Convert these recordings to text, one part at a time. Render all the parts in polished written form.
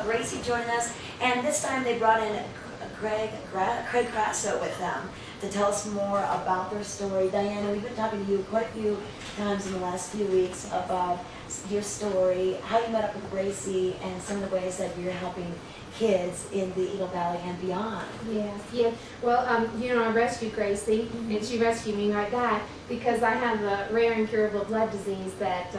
Gracie joining us, and this time they brought in Craig Grasso with them to tell us more about their story. Diana, we've been talking to you quite a few times in the last few weeks about your story, how you met up with Gracie, and some of the ways that you're helping kids in the Eagle Valley and beyond. Yeah. Well, I rescued Gracie, and she rescued me right back because I have a rare incurable blood disease that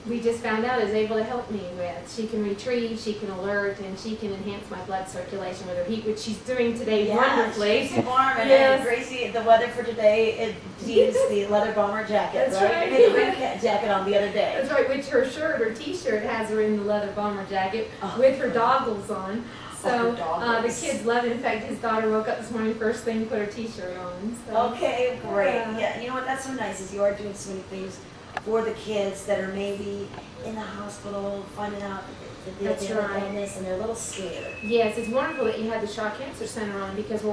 we just found out is able to help me with. She can retrieve, she can alert, and she can enhance my blood circulation with her heat, which she's doing today wonderfully. She's warm, and yes. Gracie, the weather for today, she used the leather bomber jacket, That's right? You had the rain jacket on the other day. That's right, which her shirt, her t-shirt has her in the leather bomber jacket with her goggles on. So the kids love it. In fact, his daughter woke up this morning, first thing, put her t-shirt on. So. Okay, great. Yeah, you know what, that's so nice is you are doing so many things for the kids that are maybe in the hospital, finding out that they have illness and they're a little scared. Yes, it's wonderful that you had the Shaw Cancer Center on because we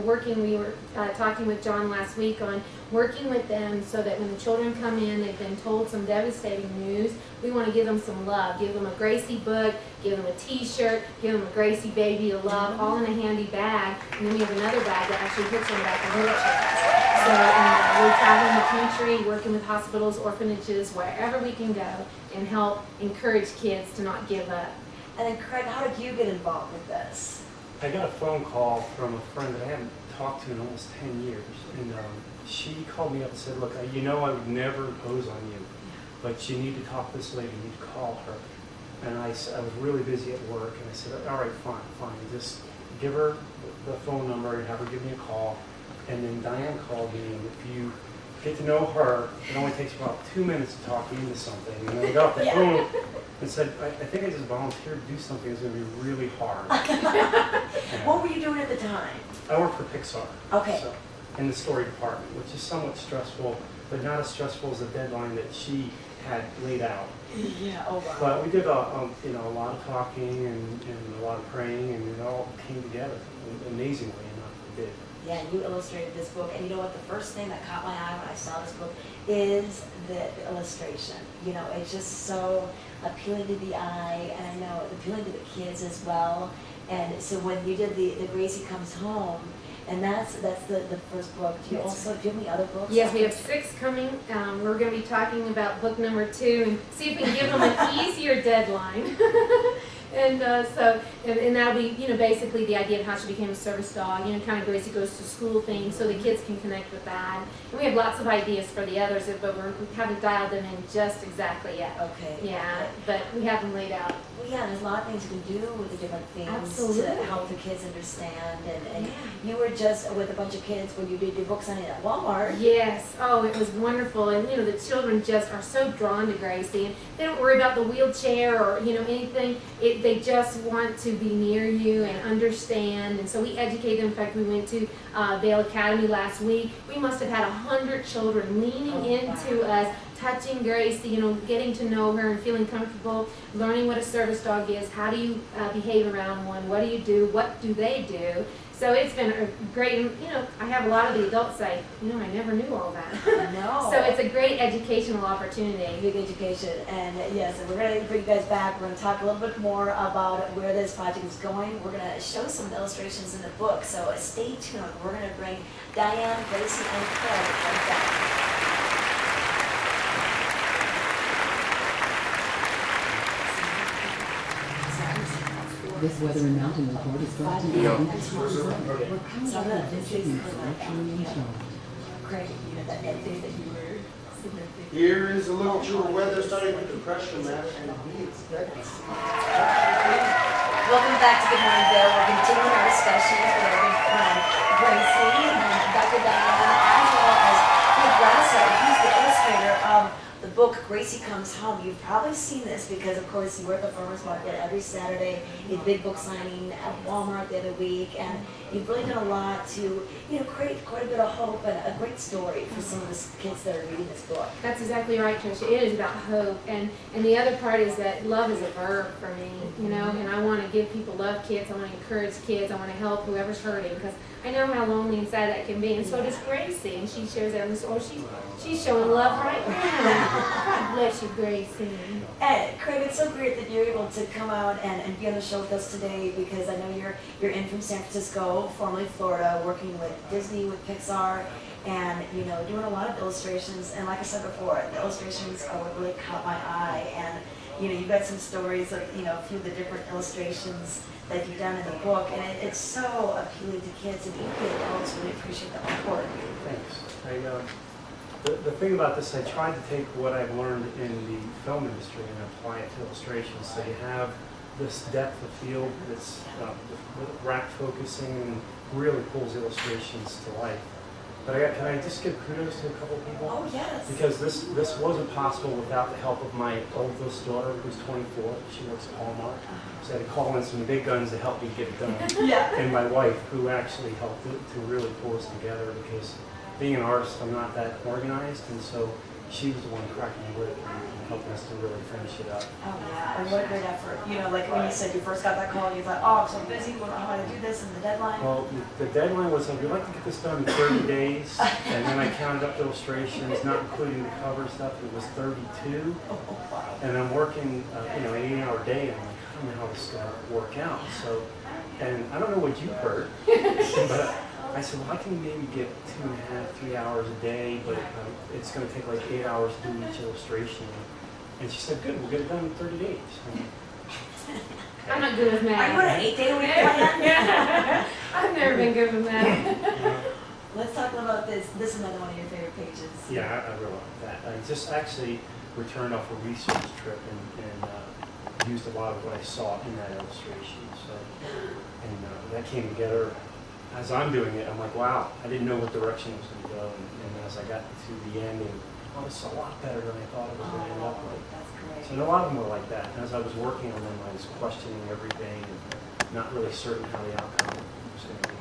were talking with John last week on working with them so that when the children come in, they've been told some devastating news. We want to give them some love, give them a Gracie book, give them a t-shirt, give them a Gracie baby to love, all in a handy bag. And then we have another bag that actually puts them back in wheelchairs. So we're traveling the country, working with hospitals, orphanages, wherever we can go and help encourage kids to not give up. And then Craig, how did you get involved with this? I got a phone call from a friend that I haven't talked to in almost 10 years. And she called me up and said, look, I would never impose on you, but you need to talk to this lady, you need to call her. And I was really busy at work, and I said, all right, fine. Just give her the phone number and have her give me a call. And then Diane called me, and if you get to know her, it only takes about 2 minutes to talk you into something. And then we got off the phone and said, I think I just volunteered to do something that's going to be really hard. What were you doing at the time? I work for Pixar. Okay. So, in the story department, which is somewhat stressful, but not as stressful as the deadline that she had laid out. Yeah, oh wow. But we did a lot of talking and a lot of praying, and it all came together amazingly enough. It did. Yeah, and you illustrated this book, and you know what? The first thing that caught my eye when I saw this book is the illustration. You know, it's just so appealing to the eye, and I know appealing to the kids as well. And so when you did the Gracie Comes Home, and that's the first book. Do you have any other books? Yes, we have 6 coming. We're going to be talking about book number 2 and see if we can give them an easier deadline. And and that'll be, basically the idea of how she became a service dog, kind of Gracie goes to school thing, so the kids can connect with that. And we have lots of ideas for the others, but we haven't dialed them in just exactly yet. Okay. Yeah, but we have them laid out. Well, yeah, there's a lot of things you can do with the different themes to help the kids understand. And you were just with a bunch of kids when you did your book signing at Walmart. Yes. Oh, it was wonderful. And, the children just are so drawn to Gracie. And they don't worry about the wheelchair or, anything. They just want to be near you and understand. And so we educate them. In fact, we went to Vail Academy last week. We must have had 100 children leaning into us, touching Gracie, getting to know her and feeling comfortable, learning what a service dog is, how do you behave around one, what do you do, what do they do. So it's been a great, I have a lot of the adults say, I never knew all that. No. So it's a great educational opportunity. Big education. And yes, and we're going to bring you guys back. We're going to talk a little bit more about where this project is going. We're going to show some illustrations in the book. So stay tuned. We're going to bring Diane, Gracie, and Craig right back. This Weather and Mountain Report is brought to you by Here is a look at your weather starting with depression map and we expect. Welcome back to Good Morning Vail. We're continuing our discussions with our good friend Gracie and Dr. Diane, as well as Craig Grasso. He's the illustrator of the book Gracie Comes Home. You've probably seen this because, of course, you were at the farmers market every Saturday. You had big book signing at Walmart the other week, and you've really done a lot to, create quite a bit of hope and a great story for some of the kids that are reading this book. That's exactly right, Tricia. It is about hope, and the other part is that love is a verb for me, and I want to give people love kids. I want to encourage kids. I want to help whoever's hurting because I know how lonely and sad that can be, and so does Gracie, and she shares that in the story. She's showing love right now. God bless you, Gracie. And Craig, it's so great that you're able to come out and be on the show with us today, because I know you're in from San Francisco, formerly Florida, working with Disney, with Pixar, and doing a lot of illustrations. And like I said before, the illustrations are what really caught my eye. And you've got some stories of a few of the different illustrations that you've done in the book, and it's so appealing to kids, and even the adults really appreciate the artwork. Thanks. The thing about this, I tried to take what I've learned in the film industry and apply it to illustrations. So you have this depth of field that's rack focusing and really pulls illustrations to life. But can I just give kudos to a couple people? Oh, yes. Because this wasn't possible without the help of my oldest daughter, who's 24. She works at Hallmark. So I had to call in some big guns to help me get it done. Yeah. And my wife, who actually helped to really pull us together, because being an artist, I'm not that organized, and so she was the one cracking the whip and helping us to really finish it up. Oh yeah, and what a great effort. Like when you said you first got that call, you thought, oh, I'm so busy, I don't know how to do this, and the deadline. Well, the deadline was, we'd like to get this done in 30 days, and then I counted up illustrations, not including the cover stuff, it was 32. Oh, wow. And I'm working, an 8-hour day, and I'm like, I don't know how this is going to work out. So, and I don't know what you heard, but I said, well, I can maybe get 2.5, 3 hours a day, but it's going to take like 8 hours to do each illustration. And she said, good, we'll get it done in 30 days. I'm not good with math. Are you on an 8-day-a-week plan? I've never been good with math. Let's talk about this. This is another one of your favorite pages. Yeah, I really like that. I just actually returned off a research trip and used a lot of what I saw in that illustration. So, and that came together. As I'm doing it, I'm like, wow, I didn't know what direction it was going to go. And as I got to the end, it's a lot better than I thought it was going to end up with. That's great. So a lot of them were like that. And as I was working on them, I was questioning everything and not really certain how the outcome was going to be.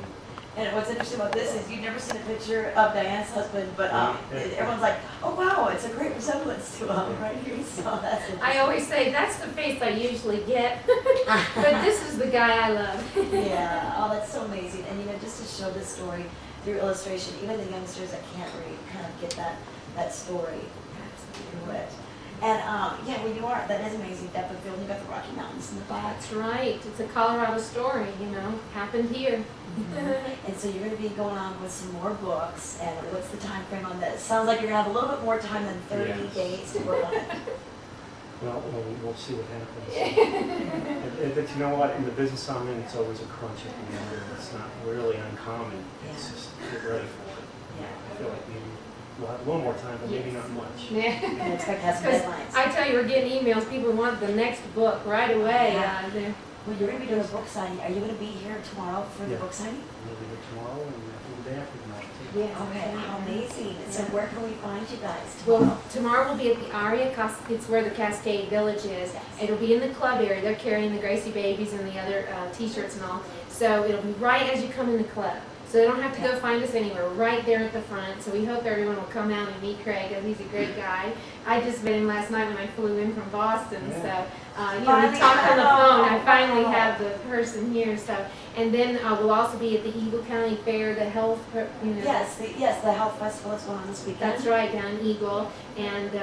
And what's interesting about this is you've never seen a picture of Diane's husband, but Yeah. everyone's like, oh wow, it's a great resemblance to him right here. So that's interesting. I always say that's the face I usually get, but this is the guy I love. Yeah, oh, that's so amazing. And just to show this story through illustration, even the youngsters that can't read kind of get that story through it. And well, you are. That is amazing. Depth of field. You got the Rocky Mountains in the back. That's right. It's a Colorado story, happened here. And so you're going to be going on with some more books. And what's the time frame on this? Sounds like you're going to have a little bit more time than 30 days to work on it. Well, we'll see what happens. But you know what? In the business I'm in, it's always a crunch at the end. It's not really uncommon. It's just get ready for it. Yeah. I feel like maybe we'll have a little more time, but maybe not much. You can expect to have some deadlines. I tell you, we're getting emails. People want the next book right away. Well, you're going to be doing a book signing. Are you going to be here tomorrow for the book signing? We'll be here tomorrow and I think the day after tomorrow too. Yeah. Okay, how amazing. So where can we find you guys tomorrow? Well, tomorrow will be at the Aria, it's where the Cascade Village is. It'll be in the club area. They're carrying the Gracie babies and the other t-shirts and all. So it'll be right as you come in the club. So they don't have to go find us anywhere, right there at the front. So we hope everyone will come out and meet Craig, because he's a great guy. I just met him last night when I flew in from Boston. So, we talked on the phone. I finally have the person here. So, and then we'll also be at the Eagle County Fair, the health, Yes, the health festival is going on this weekend. That's right, down in Eagle. And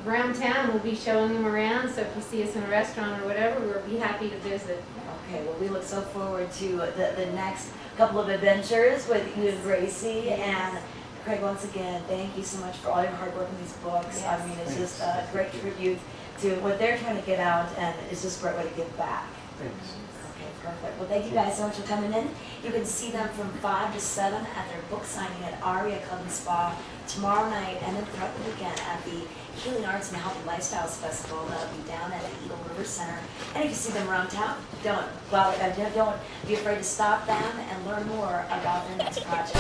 around town, we'll be showing them around. So if you see us in a restaurant or whatever, we'll be happy to visit. Okay, well, we look so forward to the next couple of adventures with you and Gracie. And Craig, once again, thank you so much for all your hard work in these books. Yes. I mean, it's just a great tribute to what they're trying to get out, and it's just a great way to give back. Thanks. Okay, perfect. Well, thank you guys so much for coming in. You can see them from 5 to 7 at their book signing at Aria Club and Spa tomorrow night, and then throughout the weekend at the Healing Arts and Healthy Lifestyles Festival. That'll be down at the Eagle River Center. And if you see them around town, don't be afraid to stop them and learn more about their next project.